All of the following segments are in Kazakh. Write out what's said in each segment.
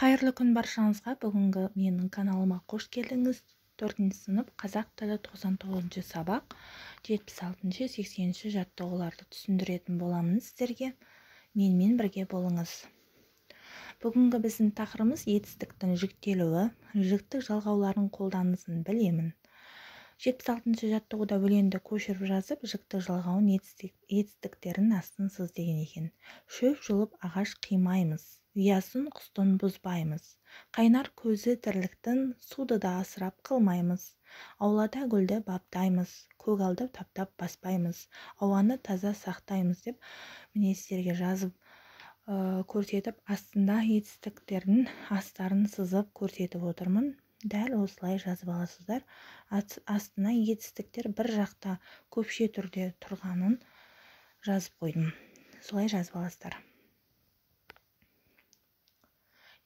Қайырлы күн баршаңызға. Бүгінгі менің каналыма қош келдіңіз. 4-ші сынып қазақ тілі 99-ші сабақ 76-80-ші жаттығуларды түсіндіретін боламын сіздерге. Менімен бірге болыңыз. Бүгінгі біздің тақырыбымыз етістіктің жіктелуі, жіктік жалғауларын қолданысын білемін. 76-ші жаттығуда өлеңді көшіріп жазып, жіктік жалғауын етістіктерін астын сыз деген екен. Шөп жұлып ағаш қимаймыз, ұясын құстан бұзбаймыз. Қайнар көзі тірліктің, суды да асырап қылмаймыз. Аулада гүлді баптаймыз, көгалды таптап баспаймыз, ауаны таза сақтаймыз деп сіздерге жазып көрсетіп, астында етістіктердің астарын сызып көрсетіп отырмын. Дәл осылай жазып аласыздар. Астына етістіктер бір жақта көпше түрде тұрғанын жазып қойдым. Солай жазып аласыздар.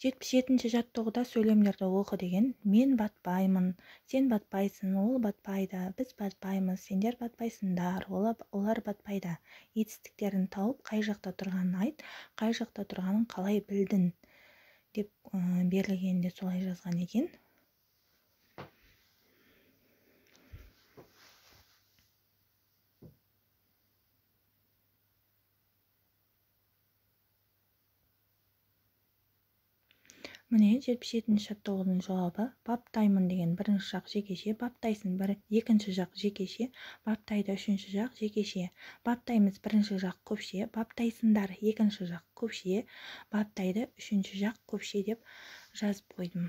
77-ші жаттығуда сөйлемдерді оқы деген. Мен батпаймын, сен батпайсың, ол батпайды, біз батпаймыз, сендер батпайсыңдар, олар батпайды. Етістіктерін тауып, қай жақта тұрғанын айт, қай жақта тұрғанын қалай білдің деп берілгенде солай жазған екен. Міне 77-ші жаттығудың жауабы. Баптаймын деген бірінші жақ жекеше, баптайсың екінші жақ жекеше, баптайды үшінші жақ жекеше, баптаймыз бірінші жақ көпше, баптайсыңдар екінші жақ көпше, баптайды үшінші жақ көпше деп жазып қойдым.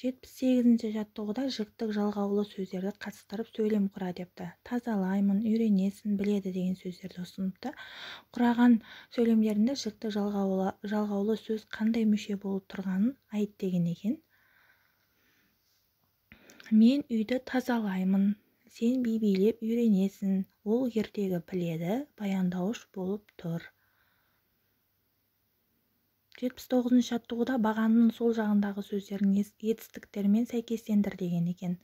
78-ші жаттығуда жіктік жалғаулы сөздерді қатыстырып сөйлем құра депті. Тазалаймын, үйренесің, біледі деген сөздерді ұсыныпты. Құраған сөйлемдерінде жіктік жалғаулы сөз қандай мүше болып тұрғанын айт деген екен. Мен үйді тазалаймын, сен билеп үйренесің, ол ертегі біледі, баяндауыш болып тұр. 79-ші жаттығуда бағанның сол жағындағы сөздерін етістіктермен сәйкестендір деген екен.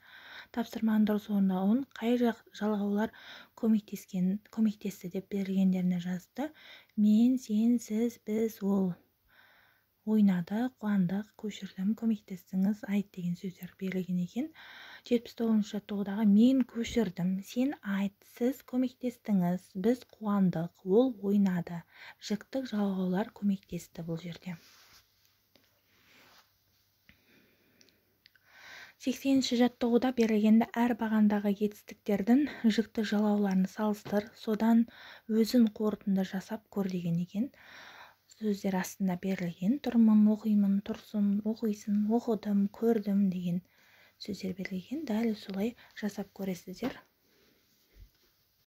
Тапсырманың дұрыс орындауын қай жалғаулар көмектесті деп берілгендеріне жазды. Мен, сен, сіз, біз, ол. Ойнады, қуандық, көшірдім, көмектестіңіз, айт деген сөздер берілген екен. 79-ші жаттығудағы мен көшірдім, сен айт, сіз көмектестіңіз, біз қуандық, ол ойнады. Жіктік жалғаулар көмектесті бұл жерде. 80-ші жаттығуда берілгенде әр бағандағы етістіктердің жіктік жалғауларын салыстыр, содан өзін қорытынды жасап көр деген екен. Сөздер астында берілген. Тұрмын, оқимын, тұрсын, оқисың, оқыдым, көрдім деген сөздер берілген. Дәл солай жасап көресіздер.